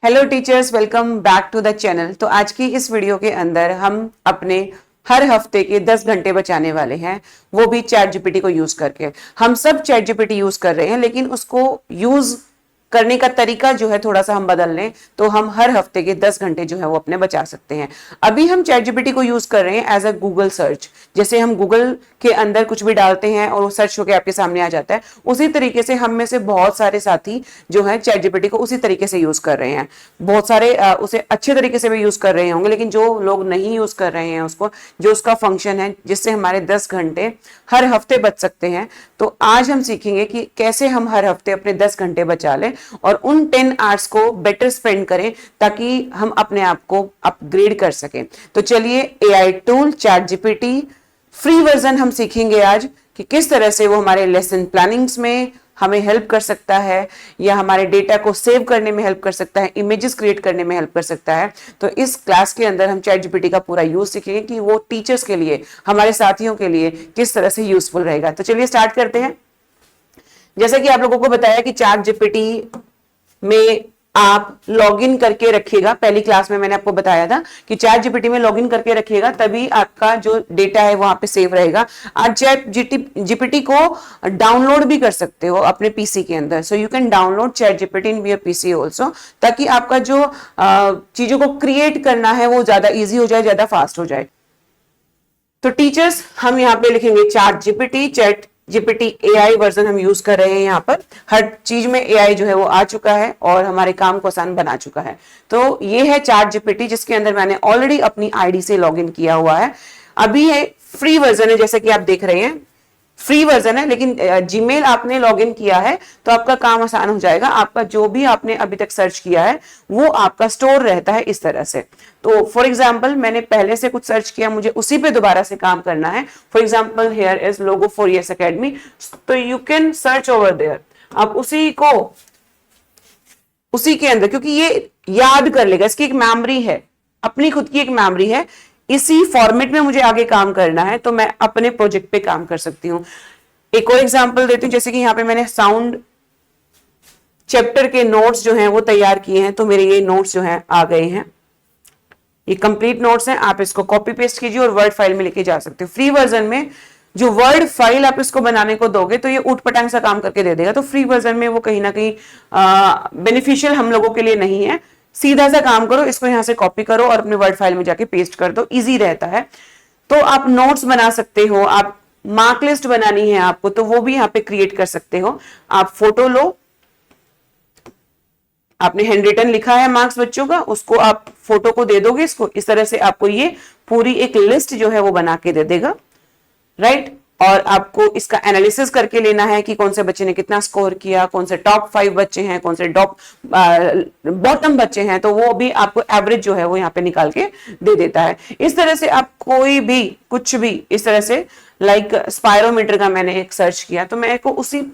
Hello teachers, welcome back to the channel. तो आज की इस वीडियो के अंदर हम अपने हर हफ्ते के 10 घंटे बचाने वाले हैं, वो भी चैट जीपीटी को यूज करके। हम सब चैट जीपीटी यूज कर रहे हैं, लेकिन उसको यूज करने का तरीका जो है थोड़ा सा हम बदल लें तो हम हर हफ्ते के 10 घंटे जो है वो अपने बचा सकते हैं। अभी हम चैट जीपीटी को यूज कर रहे हैं एज अ गूगल सर्च। जैसे हम गूगल के अंदर कुछ भी डालते हैं और वो सर्च होकर आपके सामने आ जाता है, उसी तरीके से हम में से बहुत सारे साथी जो है चैट जीपीटी को उसी तरीके से यूज कर रहे हैं। बहुत सारे उसे अच्छे तरीके से भी यूज कर रहे होंगे, लेकिन जो लोग नहीं यूज कर रहे हैं उसको, जो उसका फंक्शन है जिससे हमारे 10 घंटे हर हफ्ते बच सकते हैं, तो आज हम सीखेंगे कि कैसे हम हर हफ्ते अपने 10 घंटे बचा लें और उन 10 आवर्स को बेटर स्पेंड करें ताकि हम अपने आप को अपग्रेड कर सकें। तो चलिए, AI tool chat GPT free version हम सीखेंगे आज कि किस तरह से वो हमारे लेसन प्लानिंग्स में हमें हेल्प कर सकता है, या हमारे डेटा को सेव करने में हेल्प कर सकता है, इमेजेस क्रिएट करने में हेल्प कर सकता है। तो इस क्लास के अंदर हम चैट जीपीटी का पूरा यूज सीखेंगे कि वो टीचर्स के लिए, हमारे साथियों के लिए किस तरह से यूजफुल रहेगा। तो चलिए स्टार्ट करते हैं। जैसा कि आप लोगों को बताया कि चैट जीपीटी में आप लॉगिन करके रखिएगा। पहली क्लास में मैंने आपको बताया था कि चैट जीपीटी में लॉगिन करके रखिएगा, तभी आपका जो डेटा है वहां पे सेव रहेगा। आज चैट जीपीटी को डाउनलोड भी कर सकते हो अपने पीसी के अंदर। So you can download chat GPT in your PC also, ताकि आपका जो चीजों को क्रिएट करना है वो ज्यादा ईजी हो जाए, ज्यादा फास्ट हो जाए। तो टीचर्स, हम यहाँ पे लिखेंगे चैट जीपीटी एआई वर्जन हम यूज कर रहे हैं। यहाँ पर हर चीज में एआई जो है वो आ चुका है और हमारे काम को आसान बना चुका है। तो ये है चैट जीपीटी, जिसके अंदर मैंने ऑलरेडी अपनी आईडी से लॉगिन किया हुआ है। अभी ये फ्री वर्जन है, जैसे कि आप देख रहे हैं फ्री वर्जन है, लेकिन जीमेल आपने लॉगिन किया है तो आपका काम आसान हो जाएगा। आपका जो भी आपने अभी तक सर्च किया है वो आपका स्टोर रहता है इस तरह से। तो फॉर एग्जांपल, मैंने पहले से कुछ सर्च किया, मुझे उसी पे दोबारा से काम करना है। For example, here is logo for Yes Academy, तो you can search over there. आप उसी के अंदर, क्योंकि ये याद कर लेगा, इसकी एक मेमोरी है, अपनी खुद की एक मेमोरी है। इसी फॉर्मेट में मुझे आगे काम करना है तो मैं अपने प्रोजेक्ट पे काम कर सकती हूं। एक और एग्जांपल देती हूं, जैसे कि यहां पे मैंने साउंड चैप्टर के नोट्स जो हैं वो तैयार किए हैं, तो मेरे ये नोट्स जो हैं आ गए हैं। ये कंप्लीट नोट्स हैं, आप इसको कॉपी पेस्ट कीजिए और वर्ड फाइल में लेके जा सकते हो। फ्री वर्जन में जो वर्ड फाइल आप इसको बनाने को दोगे तो ये ऊटपटांग सा काम करके दे देगा। तो फ्री वर्जन में वो कहीं ना कहीं बेनिफिशियल हम लोगों के लिए नहीं है। सीधा सा काम करो, इसको यहां से कॉपी करो और अपने वर्ड फाइल में जाके पेस्ट कर दो, इजी रहता है। तो आप नोट्स बना सकते हो, आप मार्क लिस्ट बनानी है आपको तो वो भी यहाँ पे क्रिएट कर सकते हो। आप फोटो लो, आपने हैंड रिटन लिखा है मार्क्स बच्चों का, उसको आप फोटो को दे दोगे इसको, इस तरह से आपको ये पूरी एक लिस्ट जो है वो बना के दे देगा, राइट। और आपको इसका एनालिसिस करके लेना है कि कौन से बच्चे ने कितना स्कोर किया, कौन से टॉप 5 बच्चे हैं, कौन से बॉटम बच्चे हैं, तो वो भी आपको एवरेज जो है वो यहाँ पे निकाल के दे देता है। इस तरह से आप कोई भी कुछ भी इस तरह से, लाइक स्पायरोमीटर का मैंने एक सर्च किया तो मेरे को उसी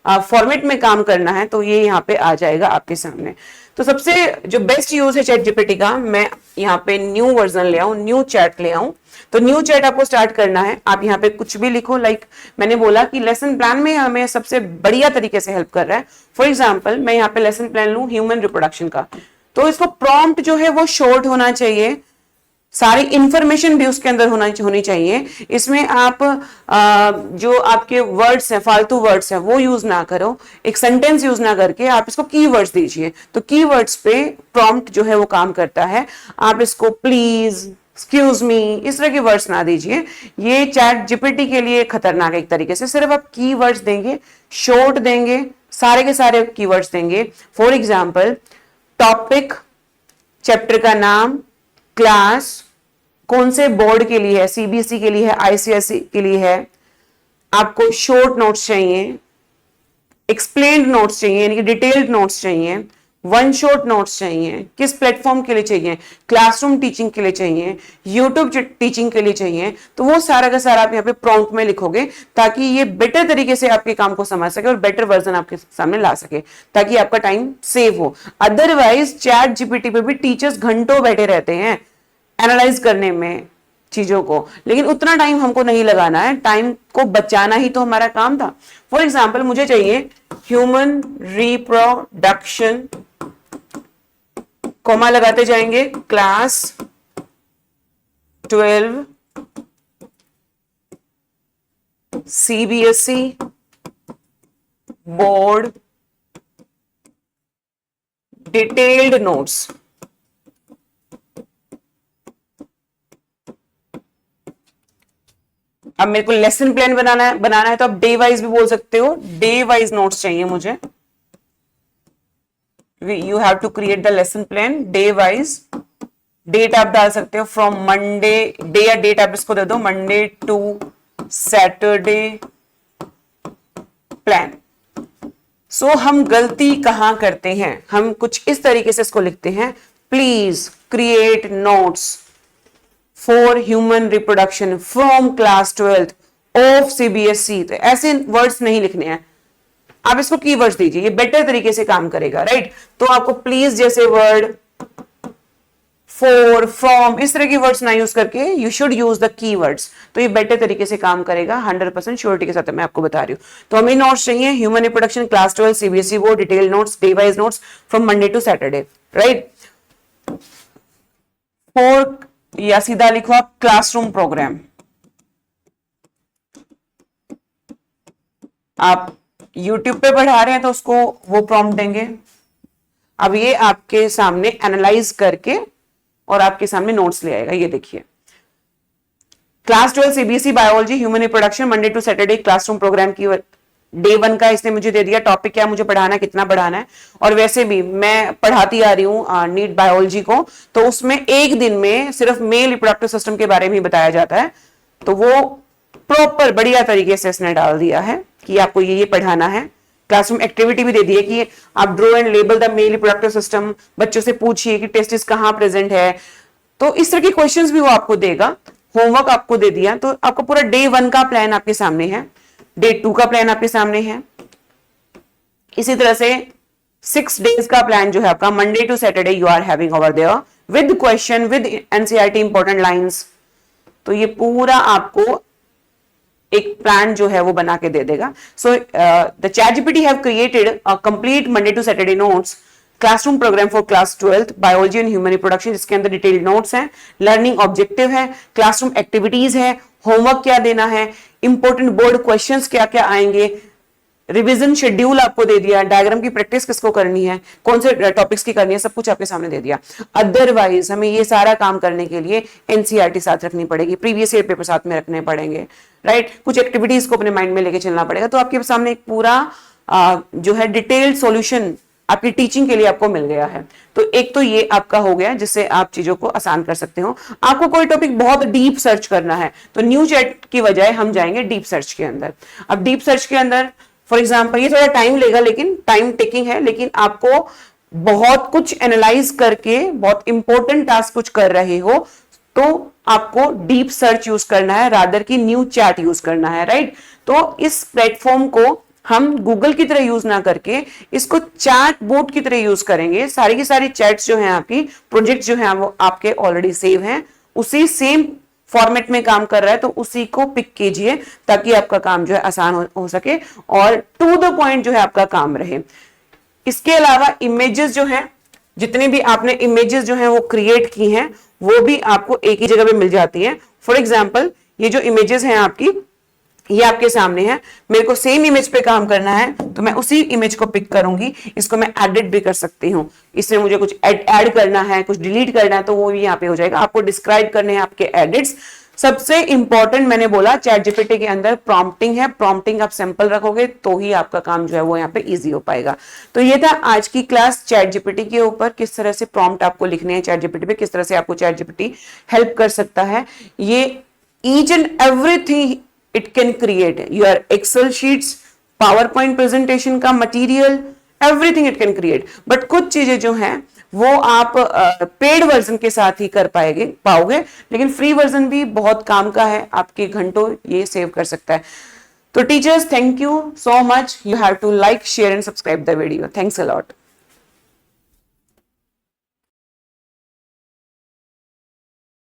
फॉर्मेट में काम करना है, तो ये यहाँ पे आ जाएगा आपके सामने। तो सबसे जो बेस्ट यूज है चैट जीपीटी का, मैं यहाँ पे न्यू वर्जन ले आऊं, न्यू चैट ले आऊं। तो न्यू चैट आपको स्टार्ट करना है। आप यहाँ पे कुछ भी लिखो, लाइक मैंने बोला कि लेसन प्लान में हमें सबसे बढ़िया तरीके से हेल्प कर रहा है। फॉर एग्जाम्पल, मैं यहाँ पे लेसन प्लान लूं ह्यूमन रिप्रोडक्शन का, तो इसको प्रॉम्प्ट जो है वो शॉर्ट होना चाहिए, सारी इंफॉर्मेशन भी उसके अंदर होनी चाहिए। इसमें आप जो आपके वर्ड्स हैं, फालतू वर्ड्स हैं, वो यूज ना करो। एक सेंटेंस यूज ना करके आप इसको कीवर्ड्स दीजिए, तो कीवर्ड्स पे प्रॉम्प्ट जो है वो काम करता है। आप इसको प्लीज, एक्सक्यूज मी, इस तरह के वर्ड्स ना दीजिए, ये चैट जीपीटी के लिए खतरनाक है एक तरीके से। सिर्फ आप कीवर्ड्स देंगे, शॉर्ट देंगे, सारे के सारे कीवर्ड्स देंगे। फॉर एग्जाम्पल, टॉपिक, चैप्टर का नाम, क्लास, कौन से बोर्ड के लिए है, सीबीएसई के लिए है, आईसीएसई के लिए है, आपको शॉर्ट नोट्स चाहिए, एक्सप्लेन्ड नोट्स चाहिए यानी कि डिटेल्ड नोट्स चाहिए, वन शॉट नोट्स चाहिए, किस प्लेटफॉर्म के लिए चाहिए, क्लासरूम टीचिंग के लिए चाहिए, यूट्यूब टीचिंग के लिए चाहिए, तो वो सारा का सारा आप यहाँ पे प्रॉम्प्ट में लिखोगे ताकि ये बेटर तरीके से आपके काम को समझ सके और बेटर वर्जन आपके सामने ला सके, ताकि आपका टाइम सेव हो। अदरवाइज चैट जीपीटी पे भी टीचर्स घंटों बैठे रहते हैं एनालाइज करने में चीजों को, लेकिन उतना टाइम हमको नहीं लगाना है, टाइम को बचाना ही तो हमारा काम था। फॉर एग्जाम्पल, मुझे चाहिए ह्यूमन रिप्रोडक्शन कॉमा लगाते जाएंगे, class 12 CBSE board detailed notes. अब मेरे को लेसन प्लान बनाना है तो आप डे वाइज भी बोल सकते हो, डे वाइज नोट्स चाहिए मुझे। You have to create the lesson plan day wise. Date आप डाल सकते हो फ्रॉम मंडे, डे या डेट आप इसको दे दो, Monday to Saturday plan. So हम गलती कहां करते हैं, हम कुछ इस तरीके से इसको लिखते हैं, please create notes for human reproduction from class 12th of CBSE। तो ऐसे वर्ड्स नहीं लिखने हैं, आप इसको कीवर्ड्स दीजिए, ये बेटर तरीके से काम करेगा, राइट। तो आपको प्लीज जैसे वर्ड, फॉर, फ्रॉम, इस तरह के वर्ड्स ना यूज करके you should use the keywords, तो ये बेटर तरीके से काम करेगा, 100% श्योरिटी के साथ मैं आपको बता रही हूं। तो हमें नोट्स चाहिए human reproduction class 12 CBSE board detail notes, day wise notes from Monday to Saturday, right. For, या सीधा लिखो आप क्लासरूम प्रोग्राम। आप YouTube पे पढ़ा रहे हैं तो उसको वो प्रॉम्प्ट देंगे। अब ये आपके सामने एनालाइज करके और आपके सामने नोट्स ले आएगा। ये देखिए, class 12 CBSE biology human reproduction Monday to Saturday classroom programme की डे 1 का इसने मुझे दे दिया, टॉपिक क्या मुझे पढ़ाना है, कितना पढ़ाना है। और वैसे भी मैं पढ़ाती आ रही हूँ नीट बायोलॉजी को, तो उसमें एक दिन में सिर्फ मेल रिप्रोडक्टिव सिस्टम के बारे में ही बताया जाता है, तो वो प्रॉपर बढ़िया तरीके से इसने डाल दिया है कि आपको ये पढ़ाना है। क्लासरूम एक्टिविटी भी दे दी है कि आप draw and label the male reproductive system, बच्चों से पूछिए कि टेस्टिस कहां प्रेजेंट है, तो इस तरह के क्वेश्चंस भी वो आपको देगा। होमवर्क आपको दे दिया, तो आपको पूरा डे 1 का प्लान आपके सामने है, डे 2 का प्लान आपके सामने है। इसी तरह से 6 डेज का प्लान जो है आपका Monday to Saturday you are having over there with question, with NCERT important lines. तो ये पूरा आपको एक प्लान जो है वो बना के दे देगा। So the ChatGPT have created a complete Monday to Saturday notes classroom programme for class 12th biology and human reproduction, जिसके अंदर डिटेल्ड नोट्स हैं, लर्निंग ऑब्जेक्टिव है, क्लासरूम एक्टिविटीज है, होमवर्क क्या देना है, इंपॉर्टेंट बोर्ड क्वेश्चंस क्या क्या आएंगे, रिवीजन शेड्यूल आपको दे दिया, डायग्राम की प्रैक्टिस किसको करनी है, कौन से टॉपिक्स की करनी है, सब कुछ आपके सामने दे दिया। अदरवाइज हमें ये सारा काम करने के लिए एनसीईआरटी साथ रखनी पड़ेगी, प्रीवियस ईयर पेपर साथ में रखने पड़ेंगे, राइट। कुछ एक्टिविटीज को अपने माइंड में लेके चलना पड़ेगा। तो आपके सामने एक पूरा जो है डिटेल्ड सॉल्यूशन आपकी टीचिंग के लिए आपको मिल गया है। तो एक तो ये आपका हो गया जिससे आप चीजों को आसान कर सकते हो। आपको कोई टॉपिक बहुत डीप सर्च करना है तो न्यू चैट की बजाय हम जाएंगे डीप सर्च के अंदर। अब डीप सर्च के अंदर फॉर एग्जाम्पल ये थोड़ा टाइम लेगा, लेकिन टाइम टेकिंग है, लेकिन आपको बहुत कुछ एनालाइज करके बहुत इंपॉर्टेंट टास्क कुछ कर रहे हो तो आपको डीप सर्च यूज करना है रादर की न्यू चैट यूज करना है, राइट। तो इस प्लेटफॉर्म को हम गूगल की तरह यूज ना करके इसको चैट बोट की तरह यूज करेंगे। सारी की सारी चैट्स जो हैं आपकी, प्रोजेक्ट जो हैं वो आपके ऑलरेडी सेव हैं, उसी सेम फॉर्मेट में काम कर रहा है, तो उसी को पिक कीजिए ताकि आपका काम जो है आसान हो सके और टू द पॉइंट जो है आपका काम रहे। इसके अलावा इमेजेस जो हैं, जितने भी आपने इमेजेस जो हैं वो क्रिएट की हैं वो भी आपको एक ही जगह पे मिल जाती हैं। फॉर एग्जाम्पल ये जो इमेजेस हैं आपकी, ये आपके सामने है, मेरे को सेम इमेज पे काम करना है तो मैं उसी इमेज को पिक करूंगी, इसको मैं एडिट भी कर सकती हूँ। इसमें मुझे कुछ ऐड करना है, कुछ डिलीट करना है तो वो भी यहाँ पे हो जाएगा। आपको डिस्क्राइब करने हैं आपके एडिट्स। सबसे इंपॉर्टेंट मैंने बोला चैट जीपीटी के अंदर प्रॉम्प्टिंग है, प्रॉम्प्टिंग आप सिंपल रखोगे तो ही आपका काम जो है वो यहाँ पे इजी हो पाएगा। तो ये था आज की क्लास चैट जीपीटी के ऊपर, किस तरह से प्रॉम्प्ट आपको लिखने हैं चैट जीपीटी पे, किस तरह से आपको चैट जीपीटी हेल्प कर सकता है। ये each and everything it can create your Excel sheets, PowerPoint presentation का material, everything it can create। but कुछ चीजें जो हैं वो आप पेड वर्जन के साथ ही कर पाओगे, लेकिन फ्री वर्जन भी बहुत काम का है, आपके घंटों ये सेव कर सकता है। तो teachers, thank you so much. You have to like, share and subscribe the video. Thanks a lot.